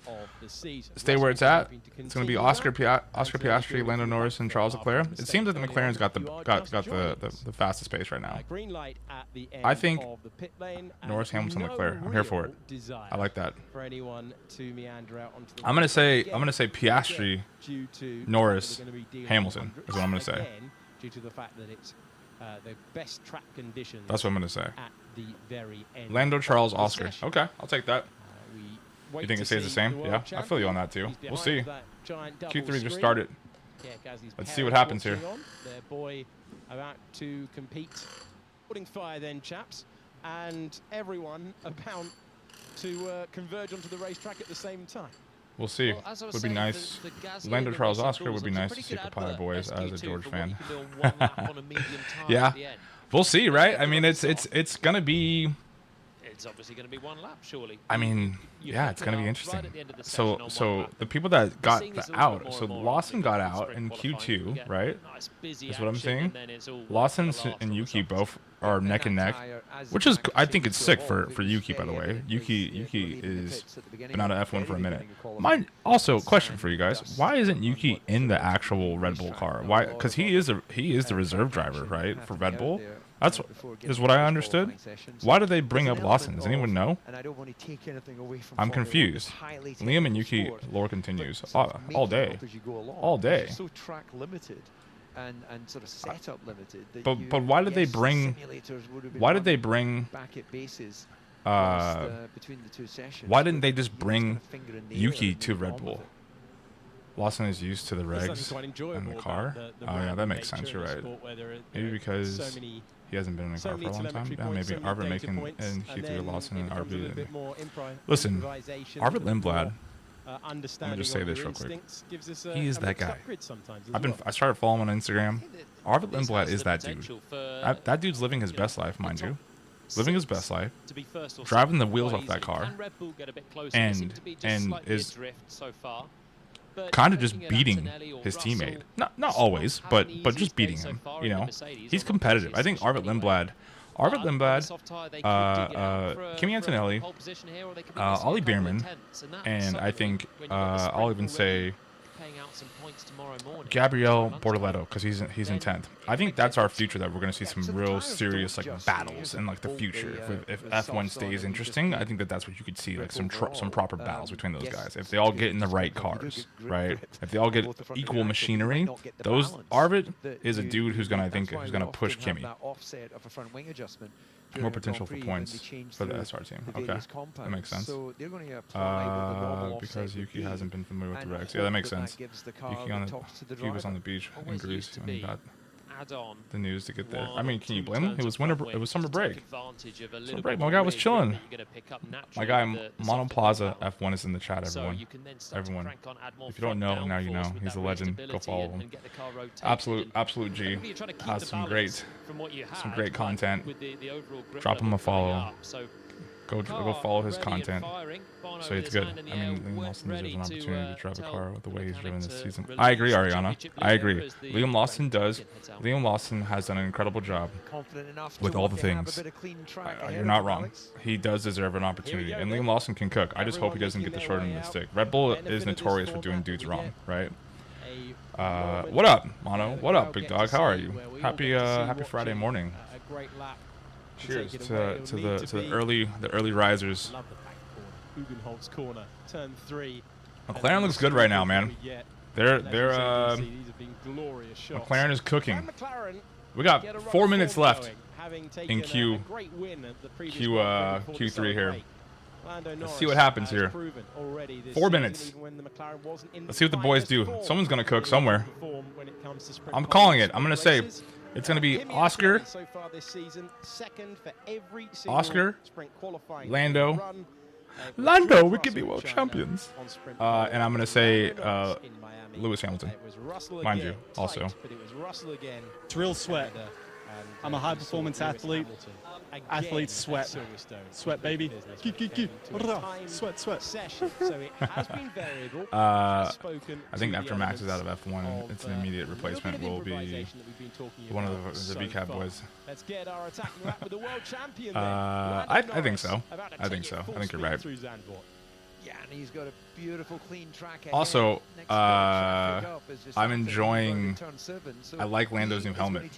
stay where it's at? It's going to be Oscar Piastri, Lando Norris, and Charles Leclerc. It seems that the McLaren's got the fastest pace right now. I think Norris, Hamilton, Leclerc. I'm here for it. I like that. I'm gonna say Piastri, Norris, Hamilton is what I'm gonna say. Due to the fact that it's the best track conditions. That's what I'm going to say. At the very end. Lando, Charles, Oscar. Okay, I'll take that. You think it stays the same? Yeah, I feel you on that too. We'll see. Q3 just started. Let's see what happens here. Their boy about to compete. Putting fire then, chaps. And everyone about to converge onto the racetrack at the same time. We'll see. Well, would be nice. Lando, Charles, Oscar would be nice to see the Pie Boys as a George fan. Yeah, we'll see, right? I mean, it's gonna be. It's obviously gonna be one lap, surely. I mean, yeah, it's gonna be interesting. So the people that got out, so Lawson got out in Q2, right? Is what I'm saying. Lawson and Yuki both are neck and neck, which is I think it's sick for Yuki, by the way. Yuki is been out of F1 for a minute. Also, question for you guys: why isn't Yuki in the actual Red Bull car? Why? Because he is the reserve driver, right, for Red Bull. That's what I understood. Why did they bring up Lawson? Does anyone know? I'm confused. Liam and Yuki lore continues all day. So track limited and sort of setup limited. But why did they bring? Why did they bring? Back at bases. Between the two sessions. Why didn't they just bring Yuki to Red Bull? Lawson is used to the regs and the car. Oh yeah, that makes sense. You're right. Maybe because he hasn't been in a car for a long time. Yeah, maybe Arvid making and Q3 Lawson and Arvid. Listen, Arvid Lindblad. Let me just say this real quick. He is that guy. I started following him on Instagram. Arvid Lindblad is that dude. That dude's living his best life, mind you. Living his best life, driving the wheels off that car, and is kind of just beating his teammate. Not always, but just beating him. You know, he's competitive. I think Arvid Lindblad, Kimi Antonelli, Ollie Bierman, and I think I'll even say Gabriel Bortoleto, because he's in 10th. I think that's our future, that we're going to see some real serious battles in the future. If F1 stays interesting, I think that's what you could see, some proper battles between those guys. If they all get in the right cars, right? If they all get equal machinery, Arvid is a dude who's going to push Kimi. More potential for points for the SR team. Okay, that makes sense. Because Yuki hasn't been familiar with the regs. Yeah, that makes sense. Yuki was on the beach in Greece when he got the news to get there. I mean, can you blame him? It was summer break. Summer break. My guy was chilling. My guy Mono Plaza F1 is in the chat. Everyone. If you don't know, now you know. He's a legend. Go follow him. Absolute G. Has some great content. Drop him a follow. Go follow his content. So it's good. I mean, Liam Lawson deserves an opportunity to drive a car with the way he's driven this season. I agree, Ariana. I agree. Liam Lawson does. Liam Lawson has done an incredible job with all the things. You're not wrong. He does deserve an opportunity. And Liam Lawson can cook. I just hope he doesn't get the short end of the stick. Red Bull is notorious for doing dudes wrong, right? What up, Mono? What up, big dog? How are you? Happy Friday morning. Cheers to the early risers. McLaren looks good right now, man. McLaren is cooking. We got 4 minutes left in Q3 here. Let's see what happens here. 4 minutes. Let's see what the boys do. Someone's gonna cook somewhere. I'm calling it. I'm gonna say it's going to be Oscar, Lando, we could be world champions. And I'm going to say Lewis Hamilton, mind you, also. It's real sweat. I'm a high-performance athlete. Athletes sweat. Sweat, baby. Sweat. I think after Max is out of F1, it's an immediate replacement. Will be one of the VCAP boys. I think so. I think you're right. Yeah, and he's got a beautiful clean track ahead. Also, I'm enjoying. I like Lando's new helmet.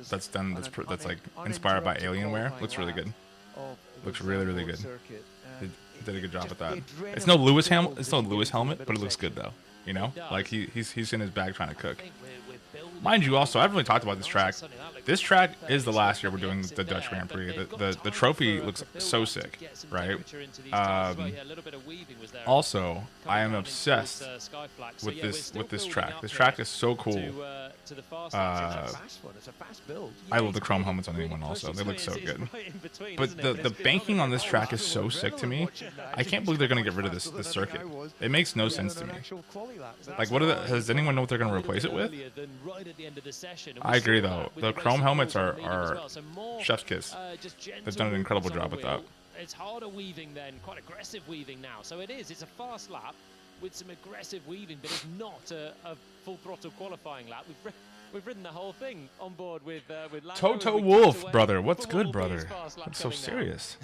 That's like inspired by Alienware. Looks really good. Looks really good. He did a good job with that. It's no Lewis helmet. But it looks good though. You know, like he's in his bag trying to cook. Mind you, also, I haven't really talked about this track. This track is the last year we're doing the Dutch Grand Prix. The trophy looks so sick, right? Also, I am obsessed with this track. This track is so cool. I love the chrome helmets on anyone also. They look so good. But the banking on this track is so sick to me. I can't believe they're going to get rid of this circuit. It makes no sense to me. Like, does anyone know what they're going to replace it with? I agree, though. The chrome helmets are chef's kiss. They've done an incredible job with that. It's harder weaving then, quite aggressive weaving now. So it's a fast lap with some aggressive weaving, but it's not a full throttle qualifying lap. We've ridden the whole thing on board with Lando. Toto Wolf, brother. What's good, brother? That's so serious.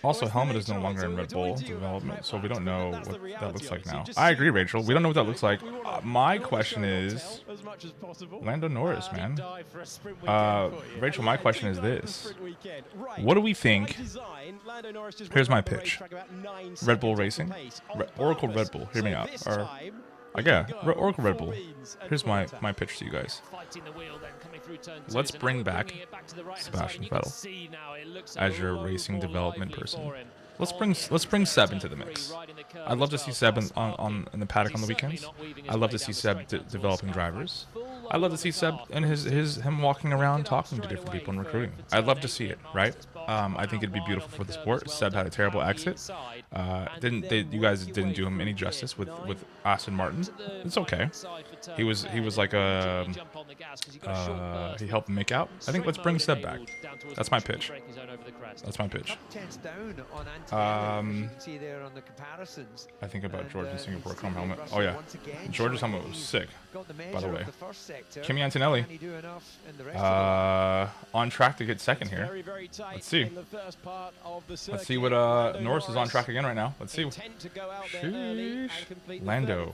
Also, helmet is no longer in Red Bull development, so we don't know what that looks like now. I agree, Rachel. We don't know what that looks like. My question is, Lando Norris, man. Rachel, my question is this. What do we think? Here's my pitch. Red Bull Racing? Oracle Red Bull, hear me out. Oracle Red Bull. Here's my pitch to you guys. Let's bring back Sebastian Vettel as your racing development person. Let's bring Seb into the mix. I'd love to see Seb in the paddock on the weekends. I'd love to see Seb developing drivers. I'd love to see Seb and him walking around talking to different people and recruiting. I'd love to see it, right? I think it'd be beautiful for the sport. Seb had a terrible exit. You guys didn't do him any justice with Aston Martin. It's okay. He was like he helped make out. I think let's bring Seb back. That's my pitch. I think about George in Singapore chrome helmet. Oh yeah, George's helmet was sick, by the way. Kimi Antonelli on track to get second here. Let's see. Let's see what Norris is on track again right now. Let's see. Sheesh. Lando.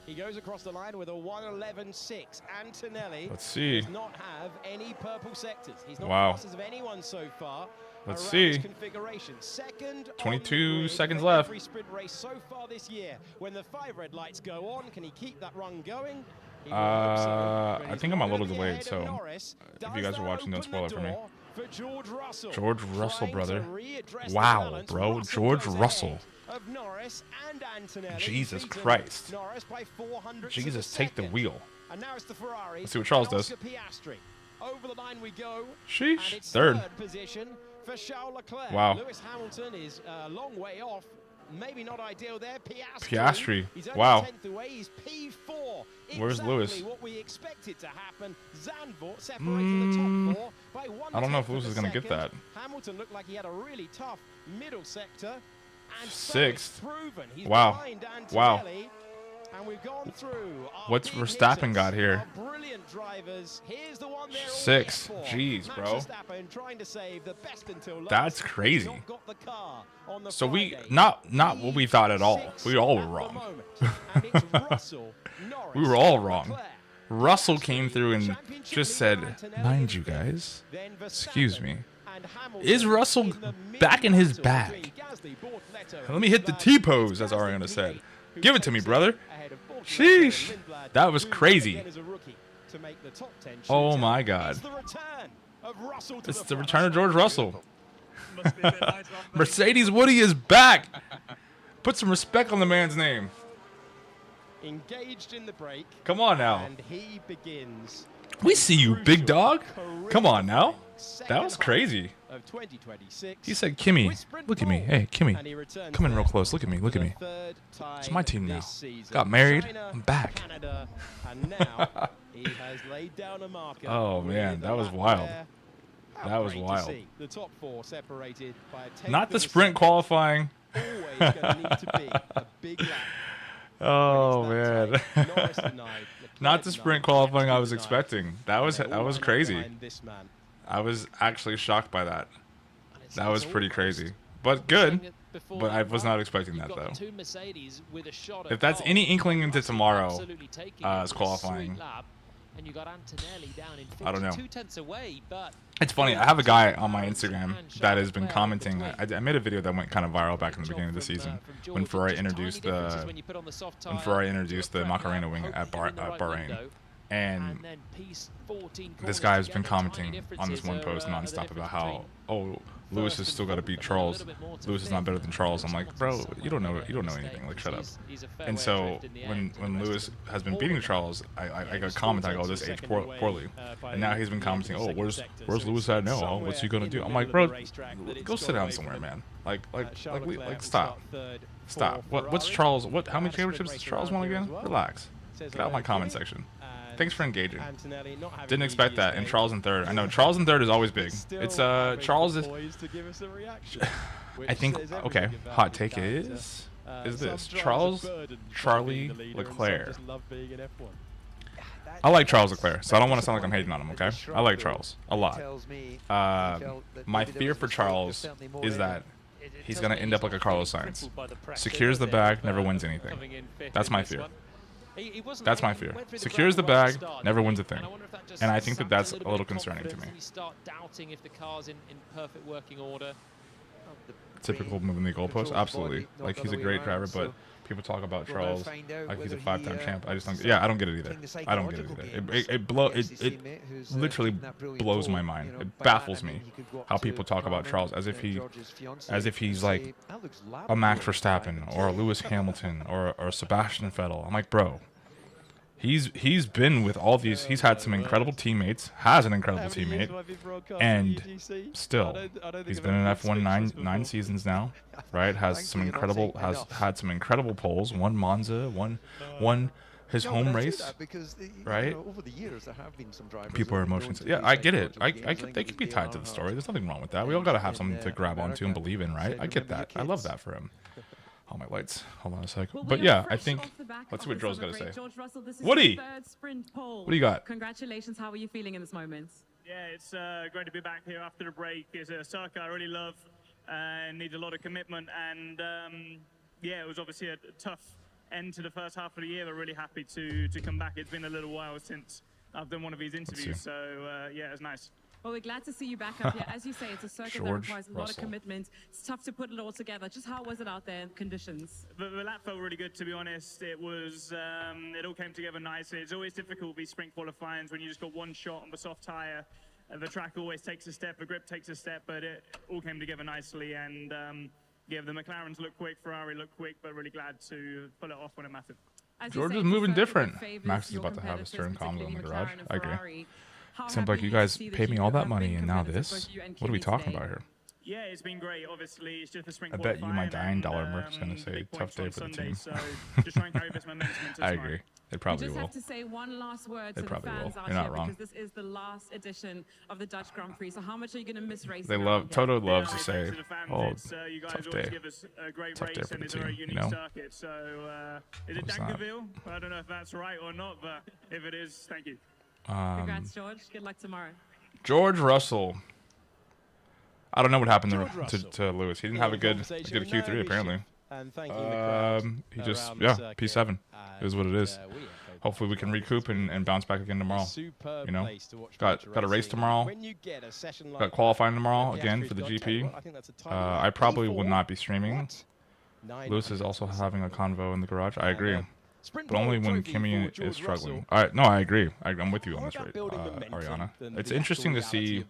He goes across the line with a 1:11.6. Antonelli does not have any purple sectors. He's not fastest of anyone so far. Let's see. 22 seconds left. Every sprint race so far this year. When the 5 red lights go on, can he keep that run going? I think I'm a little delayed, so if you guys are watching, don't spoil it for me. George Russell, brother. Wow, bro. George Russell. Of Norris and Antonelli. Jesus Christ. Jesus, take the wheel. And now it's the Ferrari. Let's see what Charles does. Piastri. Over the line we go. Sheesh. And it's Third position for Charles Leclerc. Wow. Lewis Hamilton is a long way off. Maybe not ideal there. Piastri. He's only Wow. 10th away. He's P4. Where's Lewis? What we expected to happen. Zandvoort separating the top 4 by 1 I don't know if tenth Lewis of is a going to get that. second. Hamilton looked like he had a really tough middle sector. And Sixth. So proven. He's Wow. behind Antonelli. Wow. And we've gone through. What's Verstappen got here? Brilliant drivers. Here's the one they're Sixth. all waiting for. Jeez, Max bro. Verstappen trying to save the best until last. That's crazy. Not got the car on the So we Friday. not what we thought at all. We all were wrong. And it's Russell, Norris, We were all wrong. Leclerc. Russell came through and just said, "Mind you guys, excuse me, is Russell back in his bag? Let me hit the T-pose," as Ariana said. "Give it to me, brother." Sheesh. That was crazy. Oh my God. It's the return of George Russell. Mercedes Woody is back. Put some respect on the man's name. Engaged in the break. Come on now. And he begins. We see you, big dog. Come on now. That was crazy. Of 2026. He said, "Kimmy, look at me. Hey, Kimmy, come in real close. Look at me. Look at me. It's my team now. Got married. I'm back." Canada, and now he has laid down a marker. Oh man, that was wild. That was wild. The top 4 separated by a tenth Not the of a sprint second. qualifying. Always going to need to be a big lap. Oh man. Norris denied, Not the sprint qualifying I was expecting. That was All crazy. behind this man. I was actually shocked by that. That was pretty crazy. But good. But I was not expecting that though. If that's any inkling into tomorrow as qualifying, And you got Antonelli down in I don't know. 2/10 away, but it's funny. I have a guy on my Instagram that has been commenting. I made a video that went kind of viral back in the beginning of the season when Ferrari introduced the Macarena wing at Bahrain. And this guy has been commenting on this one post nonstop about how, oh, Lewis has still got to beat Charles. Lewis is not better than Charles. I'm like, bro, you don't know anything. Like, shut up. And so when Lewis has been beating Charles, I got a comment. I go, this aged poorly. And now he's been commenting, oh, where's Lewis at now? Oh, what's he gonna do? I'm like, bro, go sit down somewhere, man. Like, stop. What's Charles? How many championships does Charles won again? Relax. Get out of my comment section. Thanks for engaging. Didn't expect that. And Charles in third. I know Charles in third is always big. It's Charles is. I think okay. Hot take is this Charlie Leclerc. I like Charles Leclerc, so I don't want to sound like I'm hating on him. Okay, I like Charles a lot. My fear for Charles is that he's gonna end up like a Carlos Sainz. Secures the bag, never wins anything. That's my fear. That's my fear. Secures the bag, never wins a thing. And I think that that's a little concerning to me. Typical moving the goalpost? Absolutely. Like, he's a great driver, but people talk about Charles like he's a 5-time champ. I just don't. Yeah, I don't get it either. I don't get it either. It literally blows my mind. It baffles me how people talk about Charles as if he's like a Max Verstappen or a Lewis Hamilton or Sebastian Vettel. I'm like, bro. He's been with all these. He's had some incredible teammates. Has an incredible teammate, and still, he's been in F1 nine seasons now, right? Has had some incredible poles. Won Monza. Won his home race, right? People are emotionally. Yeah, I get it. They can be tied to the story. There's nothing wrong with that. We all gotta have something to grab onto and believe in, right? I get that. I love that for him. All my lights. Hold on a sec. But yeah, I think. Let's see what Joel's gonna say. Woody, what do you got? Congratulations. How are you feeling in this moment? Yeah, it's great to be back here after the break. It's a circuit I really love and needs a lot of commitment. And yeah, it was obviously a tough end to the first half of the year. We're really happy to come back. It's been a little while since I've done one of these interviews, so yeah, it's nice. Well, we're glad to see you back up here. As you say, it's a circuit that requires a lot of commitment. It's tough to put it all together. Just how was it out there in conditions? The lap felt really good, to be honest. It was, it all came together nicely. It's always difficult these sprint qualifying when you just got one shot on the soft tire. The track always takes a step, the grip takes a step, but it all came together nicely. And yeah, the McLarens look quick, Ferrari look quick, but really glad to pull it off when it mattered. George is moving different. Max is about to have a stern combo in the garage. I agree. Seems like you guys paid me all that money and now this. What are we talking about here? Yeah, it's been great. Obviously, it's just a spring I bet you my dying dollar merc's gonna say tough day for the team. So just try and carry this momentum into I tomorrow. agree. They probably just will. have to say one last word They to the probably fans will. out You're not here wrong. because this is the last edition of the Dutch Grand Prix. So how much are you going to miss racing? They love. Toto loves to Yeah, say, to the fans, "Oh, it's, you guys tough always day. give us a great Tough race day for and the it's a very team, you unique know?" circuit. So is it It's not. Dankerville? I don't know if that's right or not, but if it is, thank you. Congrats, George. Good luck tomorrow. George Russell. I don't know what happened to Lewis. He didn't have a good Q3 apparently. And thanking the crowd He just around the P7 circuit. is what it is. Hopefully we can recoup and bounce back again tomorrow. You know, got a race tomorrow. Got qualifying tomorrow again for the GP. I probably will not be streaming. Lewis is also having a convo in the garage. I agree. But only when Kimi is struggling. No, I agree. I'm with you on this, right, Ariana. It's interesting to see.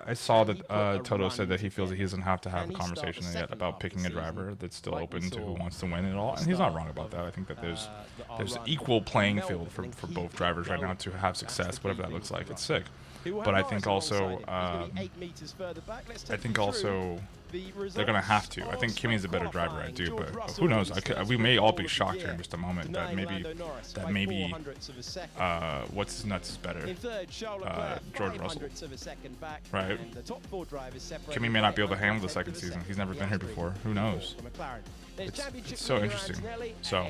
I saw that Toto said that he feels that he doesn't have to have a conversation yet about picking a driver that's still open to who wants to win and all. And he's not wrong about that. I think that there's equal playing field for both drivers right now to have success, whatever that looks like. It's sick. But I think also they're gonna have to. I think Kimi's a better driver. I do, but who knows? We may all be shocked here in just a moment that maybe what's his nuts is better. George Russell, right? Kimi may not be able to handle the second season. He's never been here before. Who knows? It's so interesting. So,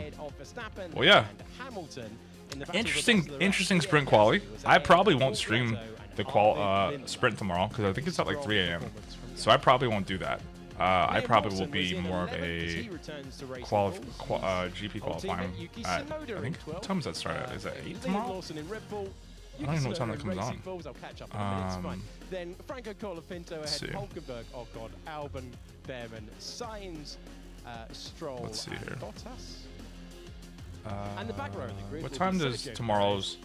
well, yeah. Interesting sprint quali. I probably won't stream the sprint tomorrow because I think it's at like 3 a.m. So I probably won't do that. I probably will be more of a GP qualifying at, I think, what time does that start at? Is that 8 tomorrow? I don't even know what time that comes on. Then Franco Colapinto ahead, Hulkenberg, Ocon, Albon, Behrman, Sainz, Stroll, let's see here. Bottas. And the back row of the grid. What time does tomorrow's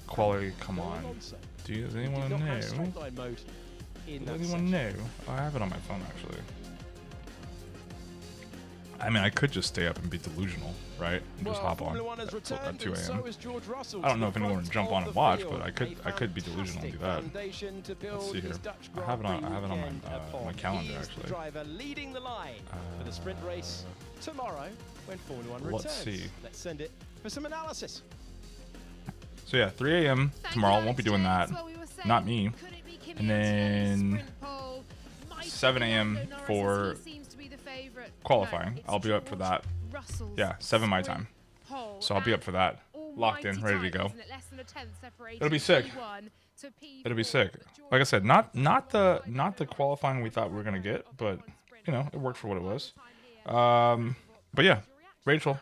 quality come on? Does anyone know? Does anyone know? I have it on my phone actually. I mean, I could just stay up and be delusional, right? And just hop on at 2 a.m. I don't know if anyone would jump on and watch, but I could be delusional and do that. Let's see here. I have it on my calendar actually. Tomorrow, when Formula 1 returns. Let's see. Let's send it for some analysis. So yeah, 3 a.m. tomorrow. Won't be doing that. Not me. And then 7 a.m. for qualifying. I'll be up for that. Yeah, 7 my time. So I'll be up for that. Locked in, ready to go. It'll be sick. It'll be sick. Like I said, not the qualifying we thought we were gonna get, but you know, it worked for what it was. But yeah, Rachel,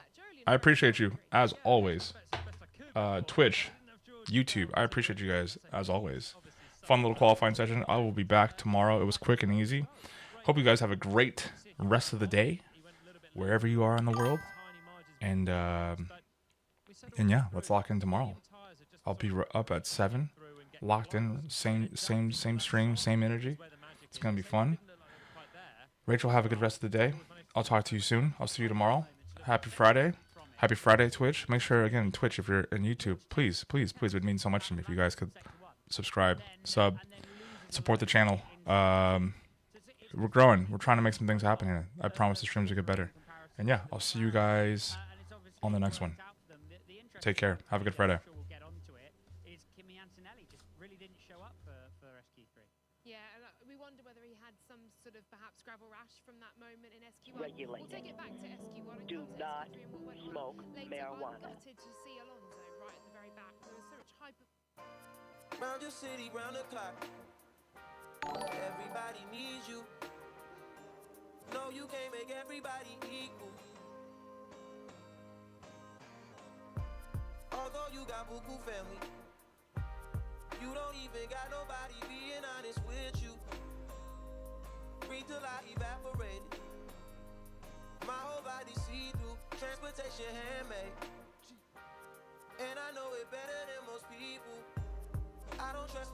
I appreciate you as always. Twitch, YouTube, I appreciate you guys as always. Fun little qualifying session. I will be back tomorrow. It was quick and easy. Hope you guys have a great rest of the day, wherever you are in the world. And yeah, let's lock in tomorrow. I'll be up at 7, locked in, same stream, same energy. It's gonna be fun. Rachel, have a good rest of the day. I'll talk to you soon. I'll see you tomorrow. Happy Friday. Happy Friday, Twitch. Make sure, again, Twitch, if you're in YouTube, please, it would mean so much to me if you guys could subscribe, support the channel. We're growing. We're trying to make some things happen here. I promise the streams will get better. And yeah, I'll see you guys on the next one. Take care. Have a good Friday. Perhaps gravel rash from that moment in SQ1. We'll take it back to SQ1 and do not smoke marijuana. Gutted to see Alonso right at the very back. There was so much hype. Round your city, round the clock. Everybody needs you. No, you can't make everybody equal. Although you got buku family, you don't even got nobody being honest with you. Breathe till I evaporated. My whole body see-through. Transportation handmade. And I know it better than most people. I don't trust